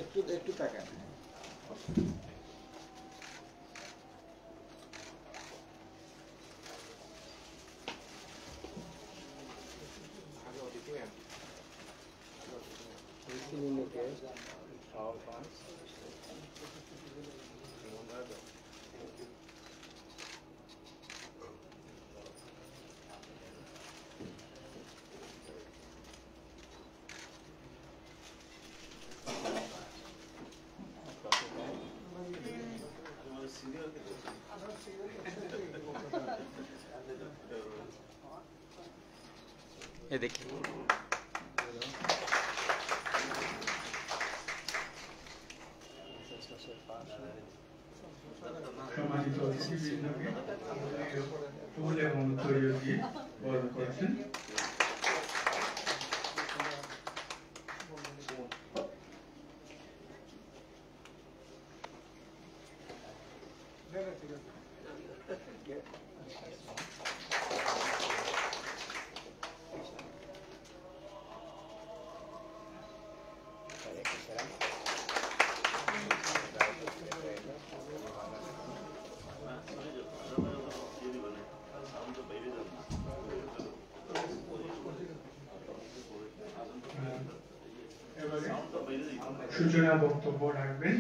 একটু একটু তাকান। ये देखिए সম্মানিত অতিথিবৃন্দকে ফুল এবং তৈরি দিয়ে বরণ করেছেন। সূচনা বক্তব্য রাখবেন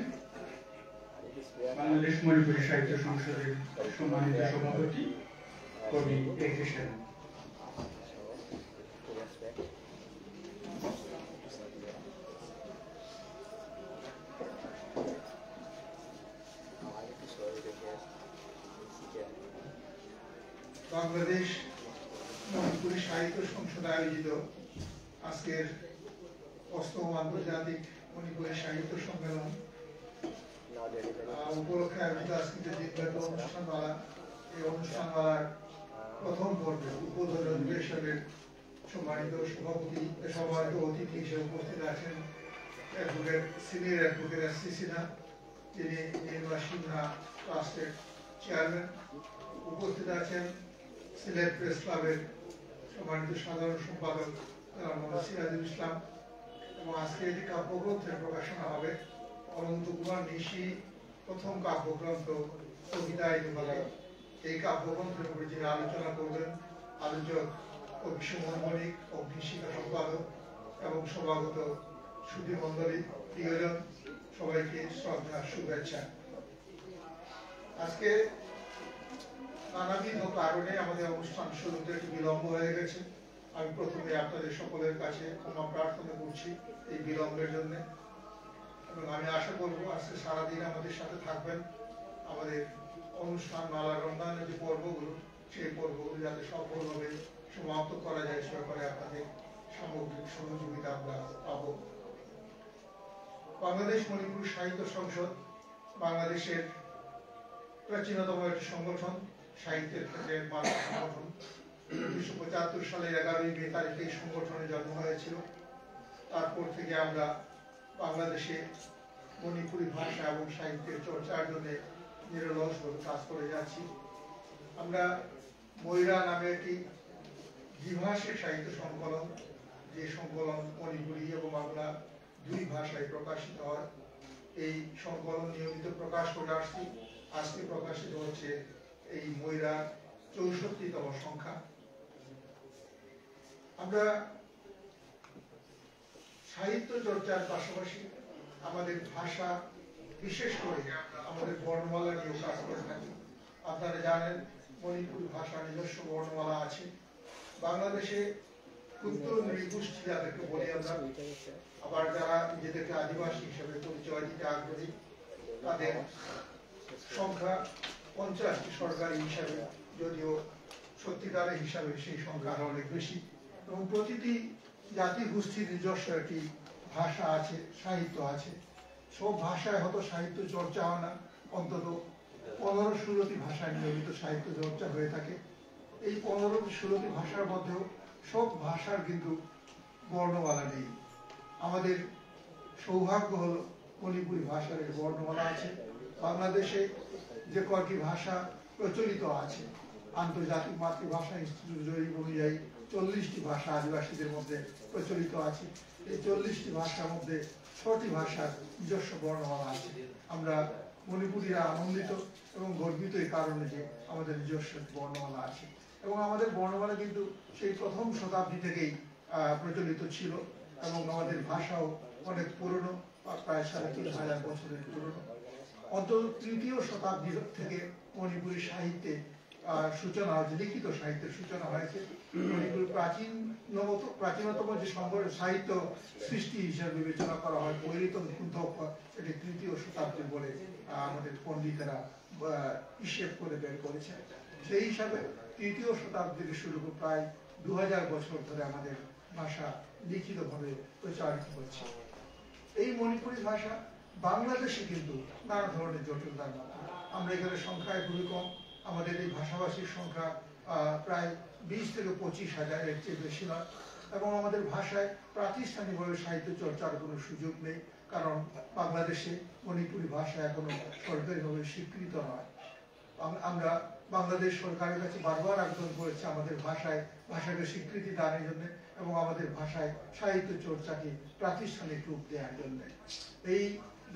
বাংলাদেশ মণিপুরী সাহিত্য সংসদের সম্মানিত সভাপতি কবি এ.কে সেন। বাংলাদেশ মণিপুরী সাহিত্য সংসদ আয়োজিত আজকের 8ম আন্তর্জাতিক মণিপুরী সাহিত্য সম্মেলন উপলক্ষে আয়োজিত আজকের যে দিনব্যাপী অনুষ্ঠানমালা, এই অনুষ্ঠানমালার প্রথম পর্বে উদ্বোধন অধিবেশনের সম্মানিত সভাপতি, সম্মানিত অতিথি হিসেবে উপস্থিত আছেন সিনিয়র অ্যাডভোকেট এস.সি. সিনহা, যিনি নির্মলা সিনহা ট্রাস্টের চেয়ারম্যান। উপস্থিত আছেন সিলেট প্রেস ক্লাবের সম্মানিত সাধারণ সম্পাদক মোহাম্মদ সিরাজুল ইসলাম। এবং আজকে এটি কাব্যগ্রন্থের প্রকাশনা হবে। অনন্ত কুমার নিশি প্রথম কাব্যগ্রন্থ কবিতায় বিভাগে। এই কাব্যগ্রন্থের উপরে যিনি আলোচনা করবেন আলোচক কবি সুমন মণিক, অগ্নিশিখা সম্পাদক এবং সভাগত সুধী মন্ডলী, প্রিয়জন, সবাইকে শ্রদ্ধা শুভেচ্ছা। আজকে নানাবিধ কারণে আমাদের অনুষ্ঠান শুরুতে একটু বিলম্ব হয়ে গেছে। আমি প্রথমে আপনাদের সকলের কাছে ক্ষমা প্রার্থনা করছি এই বিলম্বের জন্য, এবং আমি আশা করব আজকে সারাদিন আমাদের সাথে থাকবেন। আমাদের অনুষ্ঠান মালার রমজানের যে পর্বগুলো, সেই পর্বগুলো যাতে সফলভাবে সমাপ্ত করা যায় সে ব্যাপারে আপনাদের সামগ্রিক সহযোগিতা আমরা পাব। বাংলাদেশ মণিপুর সাহিত্য সংসদ বাংলাদেশের প্রাচীনতম একটি সংগঠন, সাহিত্যের ক্ষেত্রে মানব সংগঠন। 1975 সালের 11ই মে তারিখে এই সংগঠনের জন্ম হয়েছিল। তারপর থেকে আমরা বাংলাদেশে মণিপুরী ভাষা এবং সাহিত্যের চর্চার জন্য নিরলসভাবে কাজ করে যাচ্ছি। আমরা ময়রা নামে একটি দ্বিভাষিক সাহিত্য সংকলন, যে সংকলন মণিপুরী এবং বাংলা দুই ভাষায় প্রকাশিত হয়, এই সংকলন নিয়মিত প্রকাশ করে আসছি। আজকে প্রকাশিত হচ্ছে এই ময়রা 64তম সংখ্যা। আমরা সাহিত্য চর্চার পাশাপাশি আমাদের ভাষা, বিশেষ করে আমাদের বর্ণমালা নিয়ে কাজ করে থাকি। আপনারা জানেন মণিপুরী ভাষা নিজস্ব বর্ণমালা আছে। বাংলাদেশে ক্ষুদ্র নৃগোষ্ঠী যাদেরকে বলি আমরা, আবার যারা নিজেদেরকে আদিবাসী হিসেবে পরিচয় দিতে আগ্রহী, তাদের সংখ্যা 50টি সরকারি হিসাবে, যদিও সত্যিকারের হিসাবে সেই সংখ্যা আরো অনেক বেশি। এবং প্রতিটি জাতি গোষ্ঠীর নিজস্ব একটি ভাষা আছে, সাহিত্য আছে। সব ভাষায় হয়তো সাহিত্য চর্চা হয় না, অন্তত 15-16টি ভাষায় নিয়মিত সাহিত্য চর্চা হয়ে থাকে। এই 15-16টি ভাষার মধ্যেও সব ভাষার কিন্তু বর্ণমালা নেই। আমাদের সৌভাগ্য হলো মণিপুরী ভাষার এই বর্ণমালা আছে। বাংলাদেশে যে কয়টি ভাষা প্রচলিত আছে, আন্তর্জাতিক মাতৃভাষা ইনস্টিটিউট জরিপ অনুযায়ী 40টি ভাষা আদিবাসীদের মধ্যে প্রচলিত আছে। এই 40টি ভাষার মধ্যে 6টি ভাষার নিজস্ব বর্ণমালা আছে। আমরা মণিপুরীরা আনন্দিত এবং গর্বিত এই কারণে যে আমাদের নিজস্ব বর্ণমালা আছে, এবং আমাদের বর্ণমালা কিন্তু সেই প্রথম শতাব্দী থেকেই প্রচলিত ছিল, এবং আমাদের ভাষাও অনেক পুরনো, প্রায় 3,500 বছরের পুরনো। অন্তত 3য় শতাব্দী থেকে মণিপুরী সাহিত্যে সূচনা হয়েছে, লিখিত সাহিত্যের সূচনা হয়েছে। মণিপুর প্রাচীনতম যে সাহিত্য সৃষ্টি হিসেবে বিবেচনা করা হয় কৈরিতন কুন্তক, এটি 3য় শতাব্দী বলে আমাদের পণ্ডিতেরা হিসেব করে বের করেছে। সেই হিসাবে 3য় শতাব্দী থেকে শুরু করে প্রায় 2000 বছর ধরে আমাদের ভাষা লিখিতভাবে প্রচারিত হচ্ছে। এই মণিপুরী ভাষা বাংলাদেশে কিন্তু নানা ধরনের জটিলতার মধ্যে। আমরা এখানে সংখ্যায় খুবই কম, আমাদের এই ভাষাভাষীর সংখ্যা প্রায় 20 থেকে 25,000 এর চেয়ে বেশি নয়, এবং আমাদের ভাষায় প্রাতিষ্ঠানিকভাবে সাহিত্য চর্চার কোনো সুযোগ নেই, কারণ বাংলাদেশে মণিপুরী ভাষা এখনো সরকারিভাবে স্বীকৃত নয়। আমরা বাংলাদেশ সরকারের কাছে বারবার আবেদন করেছি আমাদের ভাষাকে স্বীকৃতি দানের জন্য এবং আমাদের ভাষায় সাহিত্য চর্চাকে প্রাতিষ্ঠানিক রূপ দেওয়ার জন্য। এই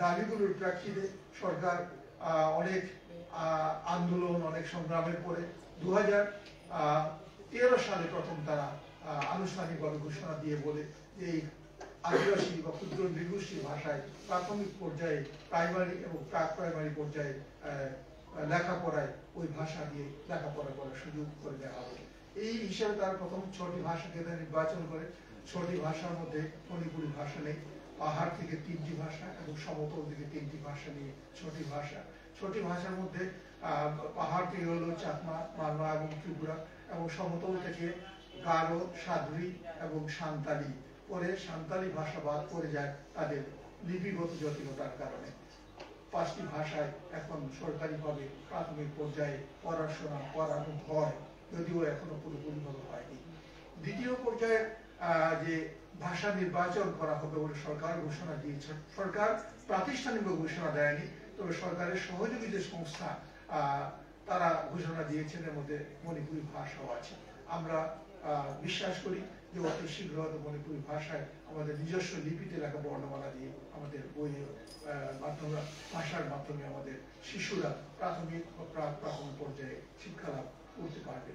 দাবিগুলোর প্রেক্ষিতে সরকার অনেক আন্দোলন, অনেক সংগ্রামের পরে 2013 সালে প্রথম তারা আনুষ্ঠানিকভাবে ঘোষণা দিয়ে বলে যে এই আদিবাসী বা ক্ষুদ্র নৃগোষ্ঠী ভাষায় প্রাথমিক পর্যায়ে, প্রাইমারি এবং প্রাক প্রাইমারি পর্যায়ে লেখাপড়ায় ওই ভাষা দিয়ে লেখাপড়া করার সুযোগ করে দেওয়া হবে। এই হিসাবে তারা প্রথম 6টি ভাষাকে নির্বাচন করে। 6টি ভাষার মধ্যে মণিপুরী ভাষা নেই, পাহাড় থেকে 3টি ভাষা এবং সমতল থেকে 3টি ভাষা নিয়ে 6টি ভাষা। 6টি ভাষার মধ্যে পাহাড় থেকে হলো চাকমা, মারমা এবং ত্রিপুরা, এবং সমতল থেকে গারো, সাদরি এবং সান্তালি। পরে সান্তালি ভাষা বাদ পড়ে যায় তাদের লিপিগত জটিলতার কারণে। 5টি ভাষায় এখন সরকারিভাবে প্রাথমিক পর্যায়ে পড়াশোনা করানো হয়, যদিও এখনো পুরোপুরিভাবে হয়নি। দ্বিতীয় পর্যায়ে যে ভাষা নির্বাচন করা হবে বলে সরকার ঘোষণা দিয়েছে, সরকার প্রাতিষ্ঠানিকভাবে ঘোষণা দেয়নি, তবে সরকারের সহযোগী যে সংস্থা তারা ঘোষণা দিয়েছেন, এর মধ্যে মণিপুরী ভাষাও আছে। আমরা বিশ্বাস করি যে অতি শীঘ্র মণিপুরী ভাষায় আমাদের নিজস্ব লিপিতে লেখা বর্ণমালা দিয়ে আমাদের বইয়ের মাধ্যমে, ভাষার মাধ্যমে আমাদের শিশুরা প্রাথমিক ও প্রাথমিক পর্যায়ে শিক্ষা লাভ করতে পারবে।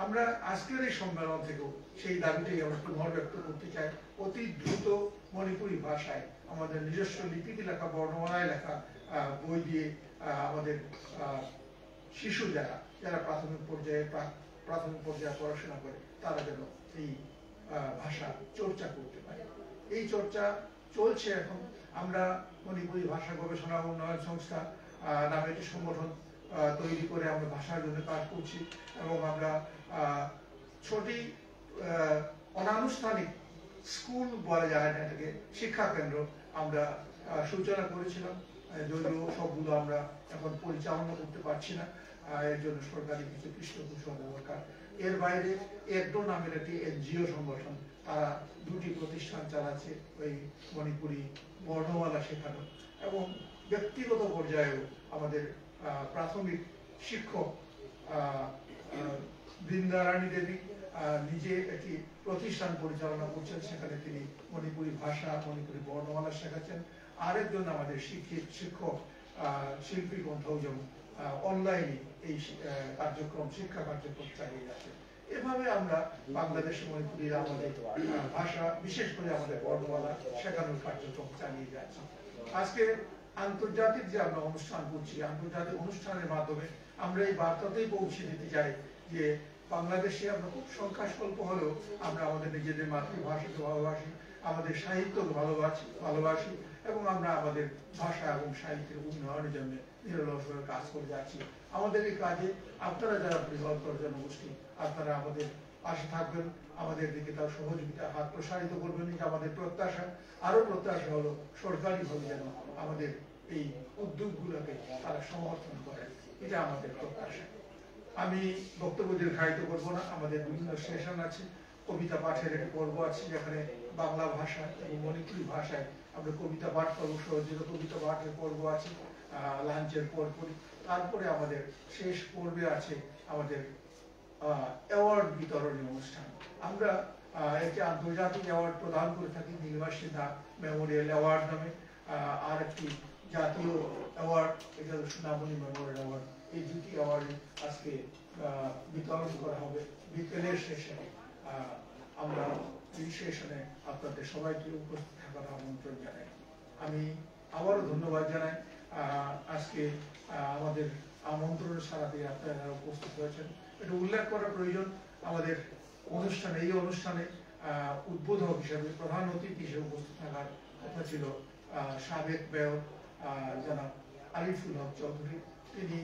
আমরা আজকের এই সম্মেলন থেকেও সেই দাবিটাই আমরা পুনর্ব্যক্ত করতে চাই। অতি দ্রুত মণিপুরী ভাষায় আমাদের নিজস্ব লিপিতে লেখা, বর্ণমালায় লেখা বই দিয়ে আমাদের শিশু যারা প্রাথমিক পর্যায়ে পড়াশোনা করে তারা যেন এই ভাষা চর্চা করতে পারে। এই চর্চা চলছে এখন। আমরা মণিপুরী ভাষা গবেষণা উন্নয়ন সংস্থা নামে একটি সংগঠন তৈরি করে আমরা ভাষার জন্য কাজ করছি, এবং আমরা 6টি অনানুষ্ঠানিক স্কুল বলা যায় না, এটাকে শিক্ষা কেন্দ্র আমরা সূচনা করেছিলাম, যদিও সবগুলো আমরা এখন পরিচালনা করতে পারছি না, এর জন্য সরকারি কিছু পৃষ্ঠপোষক দরকার। এর বাইরে একডো নামের একটি এনজিও সংগঠন, তারা 2টি প্রতিষ্ঠান চালাচ্ছে ওই মণিপুরী বর্ণমালা শেখানো, এবং ব্যক্তিগত পর্যায়েও আমাদের প্রাথমিক শিক্ষক বৃন্দারানী দেবী নিজে একটি প্রতিষ্ঠান পরিচালনা করছেন, সেখানে তিনি মণিপুরী ভাষা, মণিপুরী বর্ণমালা শেখাচ্ছেন। আরেকজন আমাদের শিক্ষক শিল্পী গ্রন্থজন অনলাইনে এই শিক্ষা কার্যক্রম চালিয়ে যাচ্ছে। এভাবে আমরা বাংলাদেশে মণিপুরীরা আমাদের ভাষা, বিশেষ করে আমাদের বর্ণমালা শেখানোর কার্যক্রম চালিয়ে যাচ্ছি। আজকে আন্তর্জাতিক যে আমরা অনুষ্ঠান করছি, আন্তর্জাতিক অনুষ্ঠানের মাধ্যমে আমরা এই বার্তাতেই পৌঁছে দিতে চাই যে বাংলাদেশে আমরা খুব সংখ্যা স্বল্প হলেও আমরা আমাদের নিজেদের মাতৃভাষাকে ভালোবাসি, আমাদের সাহিত্যকে ভালোবাসি, এবং আমরা আমাদের ভাষা এবং সাহিত্যের উন্নয়নের জন্য নিরলসভাবে কাজ করে যাচ্ছি। আমাদের এই কাজে আপনারা যারা বৃহত্তর জনগোষ্ঠী, আপনারা আমাদের পাশে থাকবেন, আমাদের দিকে তার সহযোগিতা হাত প্রসারিত করবেন। এটা আমাদের প্রত্যাশা। আরো প্রত্যাশা হলো সরকারিভাবে যেন আমাদের এই উদ্যোগগুলোকে তারা সমর্থন করেন, এটা আমাদের প্রত্যাশা। আমি বক্তব্য দীর্ঘায়িত করবো না। আমাদের বিভিন্ন সেশন আছে, কবিতা পাঠের একটি পর্ব আছে, যেখানে বাংলা ভাষা এবং মণিপুরী ভাষায় আমরা কবিতা পাঠ করবো, সহযোগিত কবিতা পাঠের পর্ব আছে লাঞ্চের পরপরই। তারপরে আমাদের শেষ পর্বে আছে আমাদের অ্যাওয়ার্ড বিতরণী অনুষ্ঠান। আমরা একটি আন্তর্জাতিক অ্যাওয়ার্ড প্রদান করে থাকি, নীলিমা সিনহা মেমোরিয়াল অ্যাওয়ার্ড নামে, আর একটি জাতীয় অ্যাওয়ার্ড, এটা সোনামণি মেমোরিয়াল অ্যাওয়ার্ড। এই দুটি অ্যাওয়ার্ড আজকে বিতরণ করা হবে বিকেলের সেশনে। আমরা এই সেশনে আপনাদের সবাইকে উপস্থিত থাকার আমন্ত্রণ জানাই। আমি আবারও ধন্যবাদ জানাই আজকে আমাদের আমন্ত্রণ সাড়া দিয়ে আপনারা উপস্থিত হয়েছেন। এটা উল্লেখ করা প্রয়োজন, আমাদের অনুষ্ঠানে এই অনুষ্ঠানে উদ্বোধক হিসেবে প্রধান অতিথি হিসেবে উপস্থিত থাকার কথা ছিল সাবেক মেয়র জনাব আরিফুল হক চৌধুরী। তিনি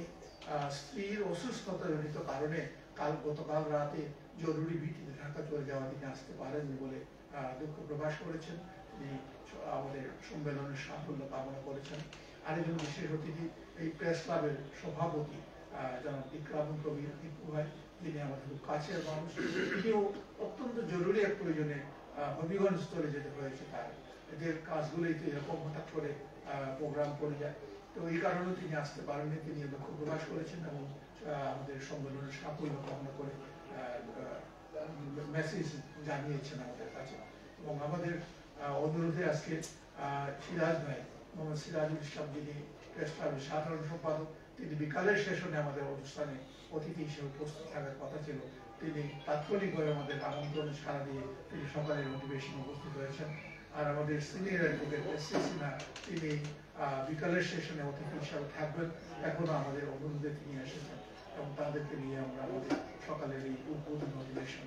স্ত্রীর অসুস্থতাজনিত কারণে গতকাল রাতে জরুরি ভিত্তিতে ঢাকা চলে যাওয়া, তিনি আসতে পারেননি বলে দুঃখ প্রকাশ করেছেন। তিনি আমাদের সম্মেলনের সাফল্য কামনা করেছেন। আরেকজন বিশেষ অতিথি এই প্রেস ক্লাবের সভাপতি জনাব ইকরাম কবির দীপু ভাই, তিনি আমাদের খুব কাছের মানুষ। তিনিও অত্যন্ত জরুরি এক প্রয়োজনে হবিগঞ্জ স্থলে যেতে হয়েছে, তার এদের কাজগুলোই তো এরকম হঠাৎ করে প্রোগ্রাম করে যায়। তো এই কারণে তিনি আসতে পারেননি, তিনি দুঃখ প্রকাশ করেছেন এবং আমাদের সম্মেলনের সাফল্য কামনা করে মেসেজ জানিয়েছেন আমাদের কাছে। এবং আমাদের অনুরোধে আজকে সিরাজ ভাই, মোহাম্মদ সিরাজুল ইসলাম, যিনি প্রেস ক্লাবের সাধারণ সম্পাদক, তিনি বিকালের সেশনে আমাদের অনুষ্ঠানে অতিথি হিসেবে উপস্থিত থাকার কথা ছিল। তিনি তাৎক্ষণিকভাবে আমাদের আমন্ত্রণে সাড়া দিয়ে তিনি সকালের অধিবেশনে উপস্থিত হয়েছেন। আর আমাদের সিনিয়র অ্যাডভোকেট এস.সি. সিনহা, তিনি বিকালের সেশনে অতিথি হিসাবে থাকবেন। এখনো আমাদের অনুরোধে তিনি এসেছেন এবং তাদেরকে নিয়ে আমরা আমাদের সকালের এই উদ্বোধন অধিবেশন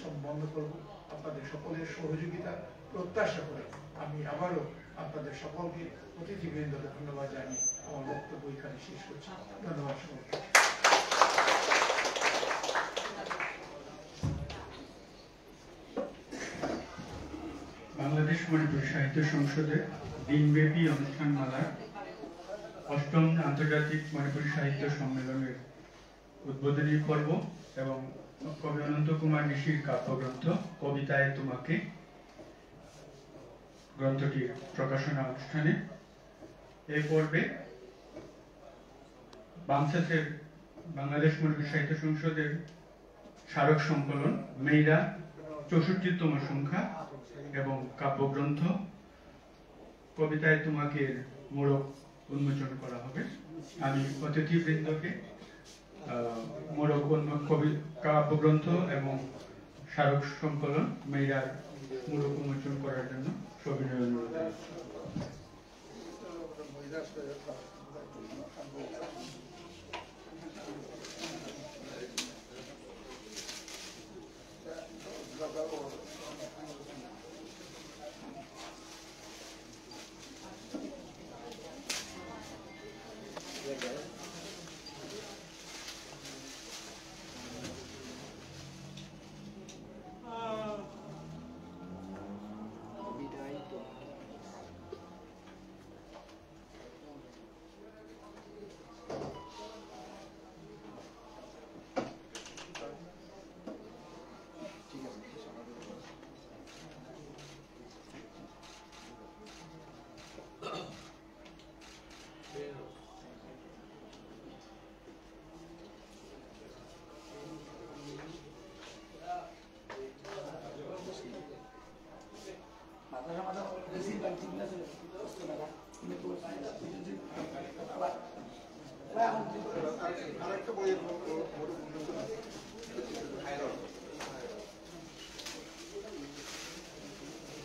সম্পন্ন করব। আপনাদের সকলের সহযোগিতা প্রত্যাশা করে আমি আবারও আপনাদের সকলকে অতিথিবৃন্দকে ধন্যবাদ জানিয়ে আমার বক্তব্য এখানে শেষ করছি। ধন্যবাদ সকলকে। বাংলাদেশ মণিপুর সাহিত্য সংসদের দিনব্যাপী অনুষ্ঠানমালার ৮ম আন্তর্জাতিক মণিপুরী সাহিত্য সম্মেলনের উদ্বোধনী পর্ব এবং কবি অনন্ত কুমার ঋষির কাব্যগ্রন্থ কবিতায় তোমাকে গ্রন্থটির প্রকাশনা অনুষ্ঠানে এই পর্বে বামসাসের বাংলাদেশ মণিপুরী সাহিত্য সংসদের স্মারক সংকলন মেইরা ৬৪তম সংখ্যা এবং কাব্যগ্রন্থ কবিতায় তোমাকে মোড়ক উন্মোচন করা হবে। আমি অতিথিবৃন্দকে মোড়ক কাব্যগ্রন্থ এবং স্মারক সংকলন মেইরার মোড়ক উন্মোচন করার জন্য সবিনয় অনুরোধ।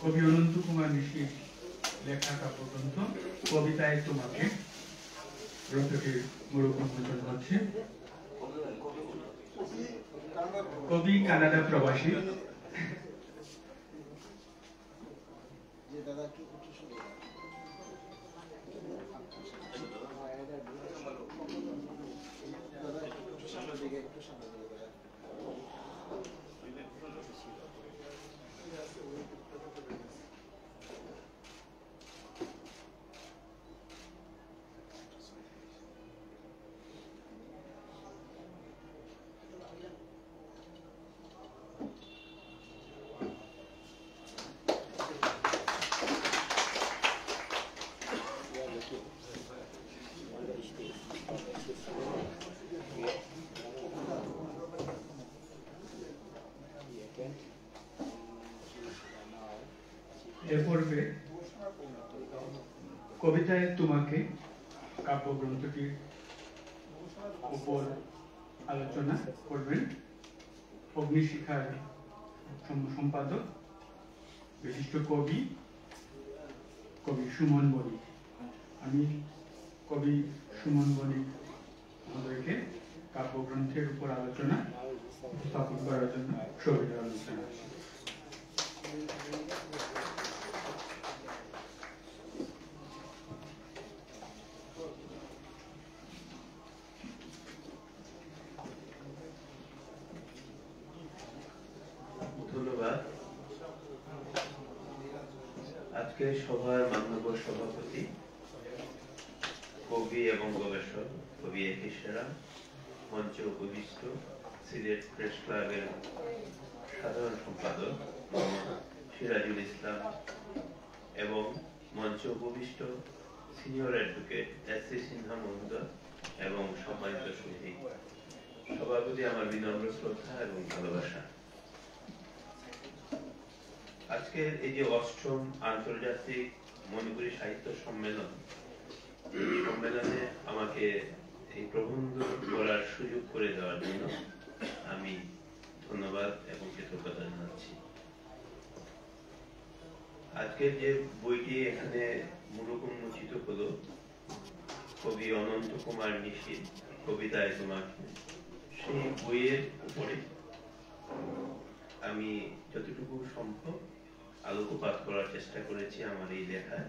কবি অনন্ত কুমার ঋষির লেখা কাব্যগ্রন্থ কবিতায় তোমাকে গ্রন্থটির মোড়ক উন্মোচন হচ্ছে। কবি কানাডা প্রবাসী এ পর্বে কবিতায় তোমাকে কাব্যগ্রন্থটির উপর আলোচনা করবেন অগ্নিশিখার সম্পাদক বিশিষ্ট কবি সুমন বণিক। আমি কবি সুমন বণিক আমাদেরকে কাব্যগ্রন্থের উপর আলোচনা স্থাপন করার জন্য সবিতা আলোচনা। ধন্যবাদ। আজকে সভার মাননীয় সভাপতি কবি এবং গবেষক কবি একে সেরা, মঞ্চে উপবিষ্ট সিলেট প্রেস ক্লাবের সাধারণ সম্পাদক সিরাজুল ইসলাম এবং মঞ্চে উপবিষ্ট সিনিয়র অ্যাডভোকেট এস.সি. সিনহা মহোদয় এবং সম্মানিত সুধী, সবার প্রতি আমার বিনম্র শ্রদ্ধা এবং ভালোবাসা। আজকের এই যে ৮ম আন্তর্জাতিক মণিপুরী সাহিত্য সম্মেলন, এই সম্মেলনে আমাকে এই প্রবন্ধ করার সুযোগ করে দেওয়ার জন্য আমি ধন্যবাদ এবং কৃতজ্ঞতা জানাচ্ছি। আজকের যে বইটি এখানে মূলক উন্মোচিত হলো, কবি অনন্ত কুমার নিশীর কবিতায় তোমাকে, সেই বইয়ের উপরে আমি যতটুকু সম্ভব আলোকপাত করার চেষ্টা করেছি আমার এই লেখায়।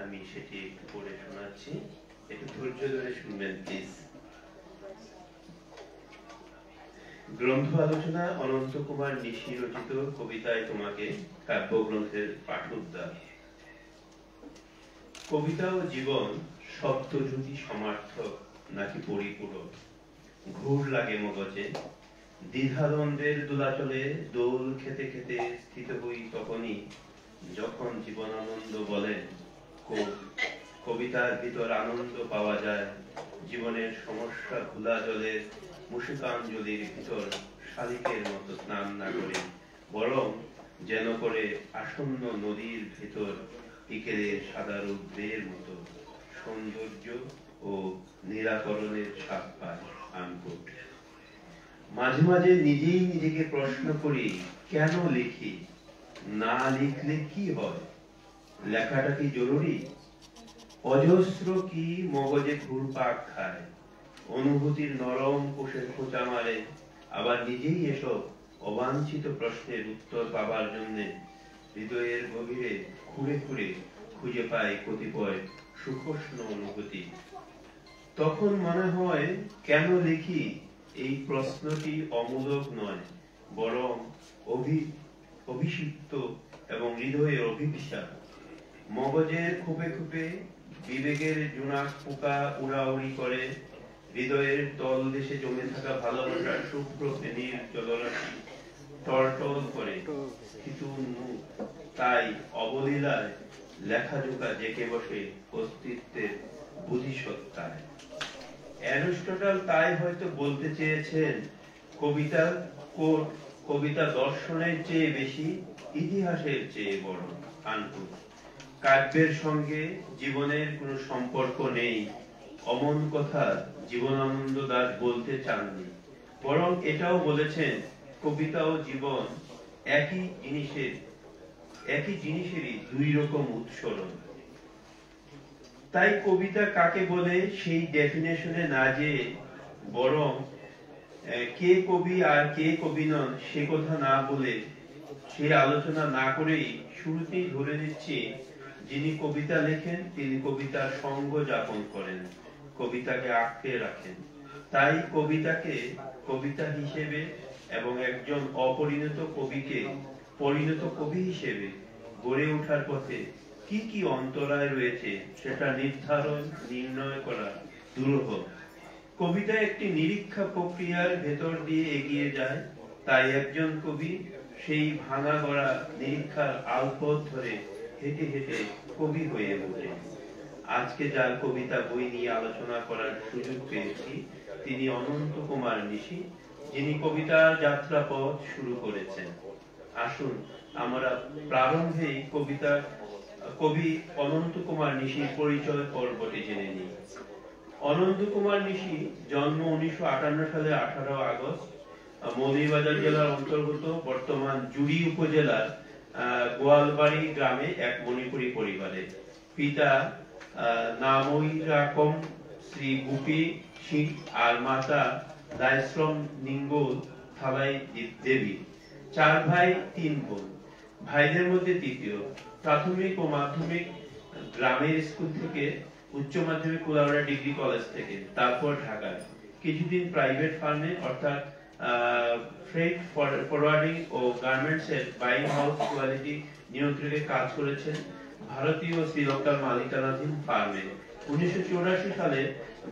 আমি সেটি একটু পড়ে শোনাচ্ছি, একটু ধৈর্য ধরে শুনবেন প্লিজ। গ্রন্থ আলোচনা অনন্ত কুমার নিশী রচিত কবিতায় তোমাকে কাব্যগ্রন্থের পাঠোদ্ধার। কবিতা ও জীবন শব্দযুতি সমার্থক নাকি পরিপূরক, ঘুর লাগে মগজে। দ্বিধাদ্বন্দ্বের দোলাচলে দোল খেতে খেতে স্থিত হই তখনই যখন জীবনানন্দ বলেন কবিতার ভিতর আনন্দ পাওয়া যায়। জীবনের সমস্যা ঘোলা জলের মুষিকাঞ্জলির ভিতর শালিকের মতো স্নান না করে, বরং যেন করে আসন্ন নদীর ভিতর বিকেলের সাদা রৌদ্রের মতো সৌন্দর্য ও নিরাকরণের স্বাদ পায়। আনকোট। মাঝে মাঝে নিজেই নিজেকে প্রশ্ন করি, কেন লিখি? না লিখলে কি হয়? লেখাটা কি জরুরি? অজস্র কি মগজে ঘুরপাক খায়, অনুভূতির নরম কোষের খোঁচা মারে। আবার নিজেই এসব অবাঞ্ছিত প্রশ্নের উত্তর পাবার জন্য হৃদয়ের গভীরে খুঁড়ে খুঁড়ে খুঁজে পাই কতিপয় সুখোষ্ণ অনুভূতি। তখন মনে হয়, কেন লিখি? এই প্রশ্নটি অমূলক নয়, বরং অভিষিক্ত এবং হৃদয়ের অভিপ্সার। মগজের খুপে খুপে বিবেকের জোনাক পোকা উড়াউড়ি করে, হৃদয়ের তল দেশে জমে থাকা ভালোবাসার শুভ্র ফেনীর জলরাশি টলটল করে স্থিত মুখ। তাই অবলীলায় লেখাজোকা জেঁকে বসে অস্তিত্বের বুদ্ধিসত্তায়। অ্যারিস্টটল তাই হয়তো বলতে চেয়েছেন, কবিতা দর্শনের চেয়ে বেশি, ইতিহাসের চেয়ে বড়। আনকোট। কাব্যের সঙ্গে জীবনের কোনো সম্পর্ক নেই, অমন কথা জীবনানন্দ দাশ বলতে চাননি। বরং এটাও বলেছেন, কবিতা ও জীবন একই জিনিসেরই দুই রকম উৎসরণ। তাই কবিতা কাকে বলে সেই ডেফিনেশনে না যেয়ে, বরং কে কবি আর কে কবি নন সে কথা না বলে, সে আলোচনা না করেই শুরুতেই ধরে নিচ্ছি, যিনি কবিতা লেখেন তিনি কবিতার সঙ্গ যাপন করেন, কবিতাকে আঁকড়ে রাখেন। তাই কবিতাকে কবিতা হিসেবে এবং একজন অপরিণত কবিকে পরিণত কবি হিসেবে গড়ে ওঠার পথে কি কি অন্তরায় রয়েছে সেটা নির্ণয় করা দুরূহ। কবিতা একটি নিরীক্ষা প্রক্রিয়ার ভেতর দিয়ে এগিয়ে যায়। তাই একজন কবি সেই ভাঙা গড়া নিরীক্ষার আলপথ ধরে হেঁটে হেঁটে কবি হয়ে ওঠে। আজকে যার কবিতা বই নিয়ে আলোচনা করার সুযোগ পেয়েছি তিনি অনন্ত কুমার নিশী, যিনি কবিতার যাত্রাপথ শুরু করেছেন। আসুন আমরা প্রারম্ভেই কবি অনন্ত কুমার নিশির পরিচয় পর্বটি জেনে নিই। অনন্ত কুমার নিশি জন্ম 1958 সালে 18 আগস্ট মৌলভীবাজার জেলার অন্তর্গত বর্তমান জুড়ি উপজেলার গোয়ালবাড়ি গ্রামে এক মণিপুরী পরিবারে। পিতা নামইরাকম শ্রী গুপি সিং আর মাতা দায়শ্রম নিঙ্গল থালাই দেবী। 4 ভাই 3 বোন। ভাইদের মধ্যে তৃতীয়। প্রাথমিক ও মাধ্যমিক গ্রামের স্কুল থেকে, উচ্চ মাধ্যমিক কুলাউড়া ডিগ্রি কলেজ থেকে, তারপর ঢাকায় কিছুদিন প্রাইভেট ফার্মে অর্থাৎ ফ্রেট ফরওয়ার্ডিং ও গার্মেন্টস এর বাইং হাউস কোয়ালিটি নিয়ন্ত্রণে কাজ করেছেন ভারতীয় ও শ্রীলঙ্কার মালিকানাধীন ফার্মে। 1984 সালে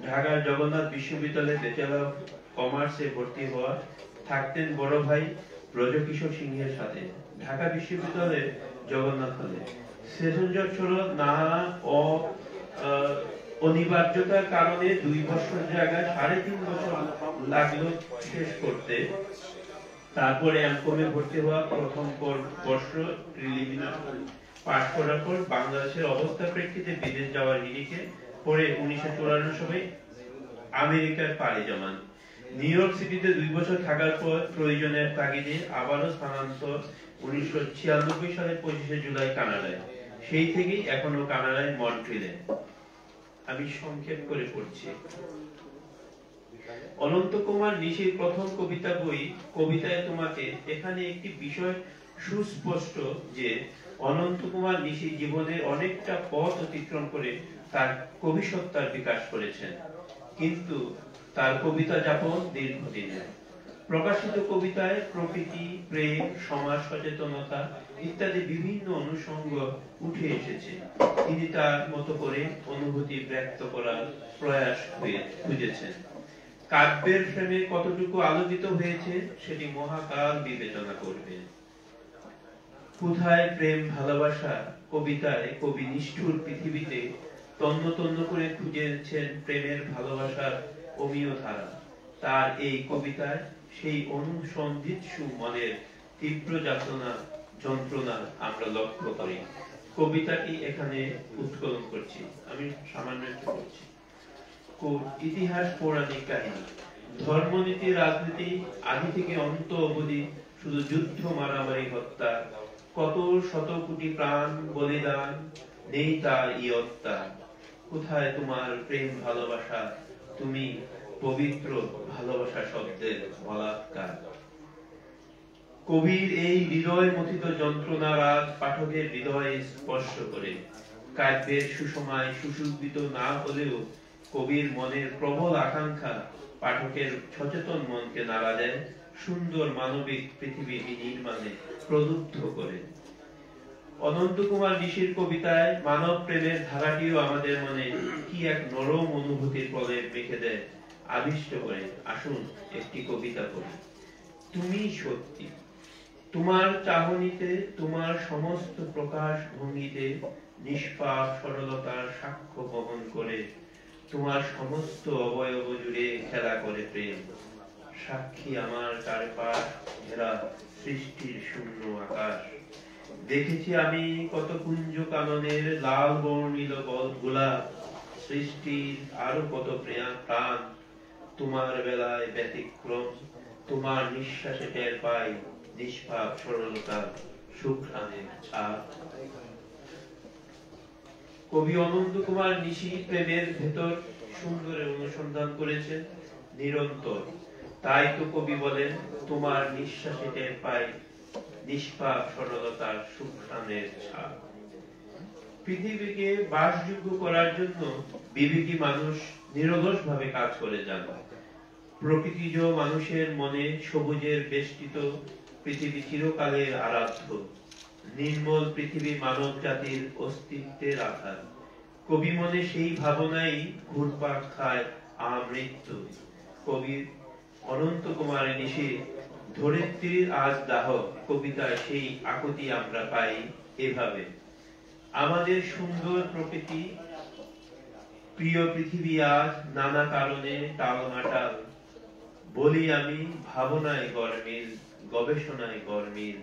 ঢাকার জগন্নাথ বিশ্ববিদ্যালয়ে ব্যাচেলর অফ কমার্সে ভর্তি হওয়া। থাকতেন বড় ভাই ব্রজকিশোর সিংহের সাথে ঢাকা বিশ্ববিদ্যালয়ের জগন্নাথ হলে। সেশনজট ছিল না ও অনিবার্যতার কারণে 2 বছর জায়গায় 3.5 বছর লাগলো শেষ করতে। তারপরে এমকমে ভর্তি হওয়া, প্রথম বর্ষ প্রিলিমিনারি পাস করার পর বাংলাদেশের অবস্থার প্রেক্ষিতে বিদেশ যাওয়ার নিরিখে পরে 1994 সালে আমেরিকার পাড়ি জমান। নিউ ইয়র্ক সিটিতে 2 বছর থাকার পর প্রয়োজনের তাগিদে আবারও স্থানান্তর 1996 সালে 25 জুলাই কানাডায়। সেই থেকেই এখনো কানাডায় মন্ট্রিলে। আমি সংক্ষেপ করে পড়ছি। অনন্ত কুমার নিশির প্রথম কবিতা বই কবিতায় তোমাকে। এখানে একটি বিষয় সুস্পষ্ট যে অনন্ত কুমার নিশি জীবনের অনেকটা পথ অতিক্রম করে তার কবিসত্তার বিকাশ করেছেন, কিন্তু তার কবিতা যাপন দীর্ঘদিনের। প্রকাশিত কবিতায় প্রকৃতি, প্রেম, সমাজ সচেতনতা ইত্যাদি বিভিন্ন অনুষঙ্গ উঠে এসেছে। তিনি তার মতো করে অনুভূতি ব্যক্ত করার প্রয়াস খুঁজেছেন। কাব্যের ফ্রেমে কতটুকু আলোকিত হয়েছে সেটি মহাকাল বিবেচনা করবে। কোথায় প্রেম ভালোবাসা কবিতায় কবি নিষ্ঠুর পৃথিবীতে তন্ন তন্ন করে খুঁজেছেন প্রেমের ভালোবাসার অমীয় ধারা। তার এই কবিতায় সেই অনুসন্ধিৎসু মনের তীব্র যন্ত্রণা আমরা লক্ষ্য করি। কবিতাটি এখানে উৎকলন করছি, আমি সামান্য একটু করছি। ইতিহাস পৌরাণিক কাহিনী, ধর্মনীতি, রাজনীতি আদি থেকে অন্ত অবধি শুধু যুদ্ধ, মারামারি, হত্যা, কত শত কোটি প্রাণ বলিদান, নেই তার ইয়ত্তা। কোথায় তোমার প্রেম ভালোবাসা, তুমি পবিত্র ভালোবাসা শব্দের বলাৎকার। কবির এই হৃদয় মথিত যন্ত্রণা রাত পাঠকের হৃদয়ে স্পর্শ করে। কাব্যের সুষমায় সুশোভিত না হলেও কবির মনের প্রবল আকাঙ্ক্ষা পাঠকের সচেতন মনকে নাড়া দেয়, সুন্দর মানবিক পৃথিবী নির্মাণে প্রলুব্ধ করে। অনন্ত কুমার নিশির কবিতায় মানব প্রেমের ধারাটিও আমাদের মনে কি এক নরম অনুভূতির প্রলেপ রেখে দেয়, আবিষ্ট করে। আসুন একটি কবিতা পড়ি। তুমি সত্যি, তোমার চাহনিতে, তোমার সমস্ত প্রকাশ ভঙ্গিতে নিষ্পাপ সরলতার সাক্ষ্য বহন করে, তোমার সমস্ত অবয়ব জুড়ে খেলা করে প্রেম। সাক্ষী আমার চারপাশ ঘেরা সৃষ্টির শূন্য আকাশ। দেখেছি আমি কত কুঞ্জ কাননের লাল বর্ণিল গোলাপ, সৃষ্টির আরো কত প্রাণ। তোমার বেলায় ব্যতিক্রম, তোমার নিঃশ্বাসে টের পাই নিষ্পাপ সরলতার সুঘ্রাণের ছাপ। কবি অনন্ত কুমার নিশি প্রেমের ভেতর সুন্দরের অনুসন্ধান করেছেন নিরন্তর। তাই তো কবি বলেন, তোমার নিঃশ্বাসে টের পাই নিষ্পাপ সরলতার সুঘ্রাণের ছাপ। পৃথিবীকে বাসযোগ্য করার জন্য বিবেকী মানুষ নিরলস ভাবে কাজ করে যান। প্রকৃতিজ মানুষের মনে সবুজের বেষ্টিত পৃথিবী চিরকালের আরাধ্য। নির্মল পৃথিবী মানব জাতির অস্তিত্বের আধার। কবি মনে সেই ভাবনাই ঘুরপাক খায় আমৃত্যু। কবির অনন্ত কুমার নিশি ধরিত্রীর আজ দাহ কবিতায় সেই আকুতি আমরা পাই এভাবে। আমাদের সুন্দর প্রকৃতি, প্রিয় পৃথিবী আজ নানা কারণে টালমাটাল। বলি আমি ভাবনায় গরমিল, গবেষণায় গরমিল।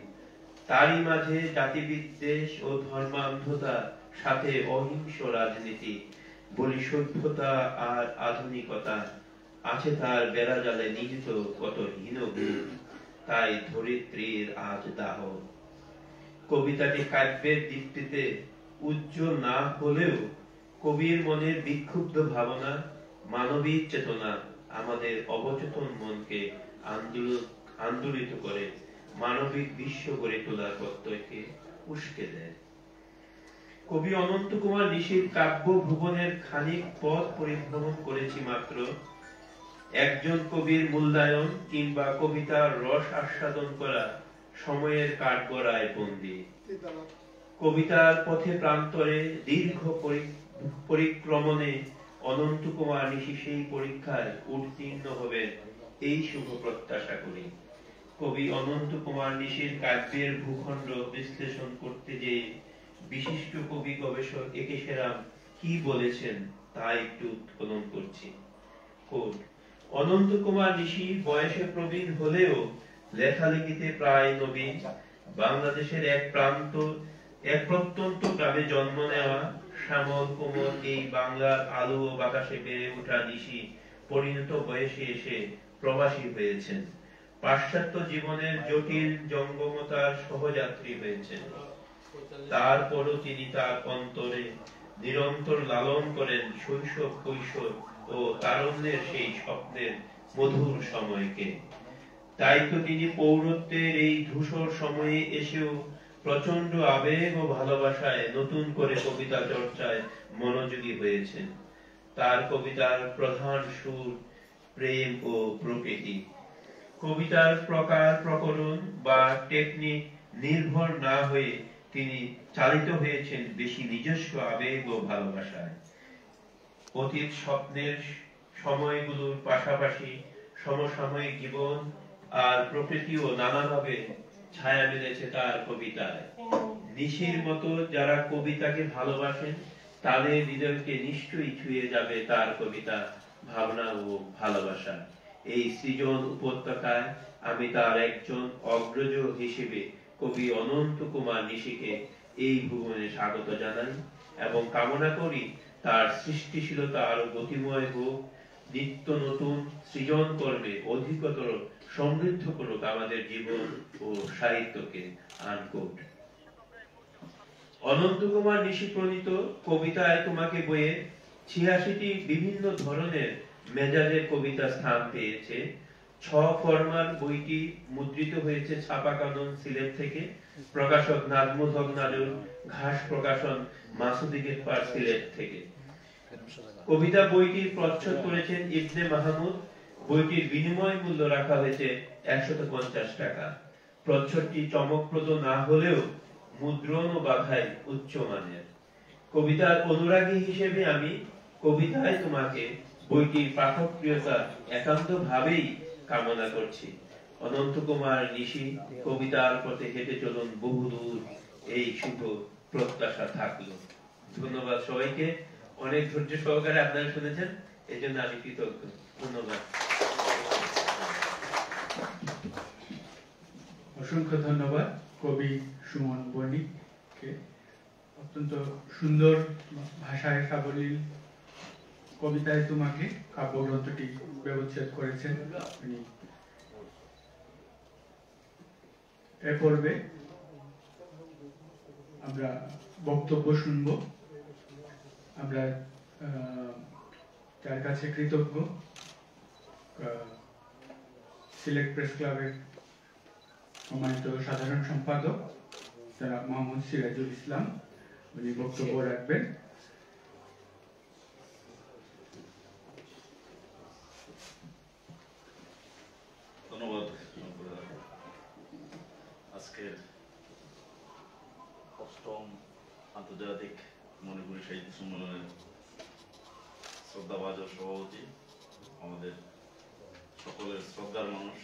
তারই মাঝে জাতিবিদ্বেষ ও ধর্মান্ধতার সাথে অহিংস রাজনীতি, বলি সভ্যতা আর আধুনিকতা, আছে তার বেড়াজালে নিহিত কত হীন গুণ, তাই ধরিত্রীর আজ দাহ। কবিতাটি কাব্যের দীপ্তিতে উজ্জ্বল না হলেও কবির মনের বিক্ষুব্ধ ভাবনা, মানবিক চেতনা আমাদের অবচেতন মনকে আন্দোলিত করে মানবিক বিশ্ব গড়ে তোলার প্রত্যয়কে উস্কে দেয়। কবি অনন্ত কুমার ঋষির কাব্য ভুবনের খানিক পথ পরিভ্রমণ করেছি মাত্র। একজন কবির মূল্যায়ন কিংবা কবিতার রস আস্বাদন করা সময়ের কাঠগড়ায় বন্দী। কবিতার পথে প্রান্তরে দীর্ঘ পরিক্রমণে অনন্ত কুমার ঋষি সেই পরীক্ষায় উত্তীর্ণ হবেন এই শুভ প্রত্যাশা করি। কবি অনন্ত কুমার ঋষির কাব্যের ভূখণ্ড বিশ্লেষণ করতে যেয়ে বিশিষ্ট কবি গবেষক একে সেরাম কি বলেছেন তা একটু উত্তোলন করছি। অনন্ত কুমার ঋষি বয়সে প্রবীণ হলেও লেখালেখিতে প্রায় নবীন। বাংলাদেশের এক প্রত্যন্ত গ্রামে জন্ম নেওয়া শ্যামল কোমল এই বাংলার আলো ও বাতাসে বেড়ে ওঠা ঋষি পরিণত বয়সে এসে প্রবাসী হয়েছেন। পাশ্চাত্য জীবনের জটিল জঙ্গমতার সহযাত্রী হয়েছেন। তারপরও তিনি তার অন্তরে নিরন্তর লালন করেন শৈশব, কৈশোর ও তারুণ্যের সেই স্বপ্নের মধুর সময়কে। তাই তো তিনি পৌরত্বের এই ধূসর সময়ে এসেও প্রচন্ড আবেগ ও ভালোবাসায় নতুন করে কবিতা চর্চায় মনোযোগী হয়েছেন। তার কবিতার প্রধান সুর প্রেম ও প্রকৃতি। কবিতার প্রকার প্রকরণ বা টেকনিক নির্ভর না হয়ে তিনি চালিত হয়েছেন বেশি নিজস্ব আবেগ ও ভালোবাসায়। অতীত স্বপ্নের সময়গুলোর পাশাপাশি সমসাময়িক জীবন আর প্রকৃতিও নানাভাবে ছায়া মিলেছে তার কবিতায়। ঋষির মতো যারা কবিতাকে ভালোবাসেন তাদের হৃদয়কে নিশ্চয়ই ছুঁয়ে যাবে তার কবিতা, ভাবনা ও ভালোবাসা। এই সৃজন উপত্যকায় আমি তার একজন অগ্রজ হিসেবে কবি অনন্ত কুমার ঋষিকে এই ভুবনে স্বাগত জানাই এবং কামনা করি তার সৃষ্টিশীলতা আরো গতিময় হোক, নিত্য নতুন সৃজন কর্মে অধিকতর সমৃদ্ধ করুক আমাদের জীবন ও সাহিত্যকে। আনকোট। অনন্ত কুমার ঋষি প্রণীত কবিতায় তোমাকে বইয়ে ৮৬টি বিভিন্ন ধরনের মেজাজের কবিতা স্থান পেয়েছে। ৬ ফরমার বইটি মুদ্রিত হয়েছে ছাপা কানন সিলেট থেকে, প্রকাশক নাজমুল হক নাজুর, ঘাস প্রকাশন, মাসুদি গেটপার সিলেট থেকে। কবিতা বইটি প্রচ্ছদ করেছেন ইবনে মাহমুদ। বইটির বিনিময় মূল্য রাখা হয়েছে ১৫০ টাকা। প্রচ্ছদটি চমকপ্রদ না হলেও মুদ্রণ ও বাঁধাই উচ্চমানের। কবিতার অনুরাগী হিসেবে আমি কবিতায় তোমাকে বইটির পাঠকপ্রিয়তা একান্ত ভাবেই কামনা করছি। অনন্ত কুমার ঋষি কবিতার পথে হেঁটে চলুন বহুদূর, এই শুভ প্রত্যাশা থাকলো। ধন্যবাদ সবাইকে। অনেক ধৈর্য সহকারে আপনারা শুনেছেন, এই জন্য আমি কৃতজ্ঞ। ধন্যবাদ। অসংখ্য ধন্যবাদ কবি সুমন বণিককে। অত্যন্ত সুন্দর ভাষায় সাবলীল কবিতায় তোমাকে কাব্যগ্রন্থটি ব্যবচ্ছেদ করেছেন। এ পর্বে আমরা বক্তব্য শুনব। আমরা যার কাছে কৃতজ্ঞ, সিলেট প্রেস ক্লাবের সম্মানিত সাধারণ সম্পাদক জনাব মোহাম্মদ সিরাজুল ইসলাম, উনি বক্তব্য রাখবেন। ধন্যবাদ। আজকের 8ম আন্তর্জাতিক মণিপুরী সাহিত্য সম্মেলনের শ্রদ্ধাভাজন সভাপতি, আমাদের সকলের শ্রদ্ধার মানুষ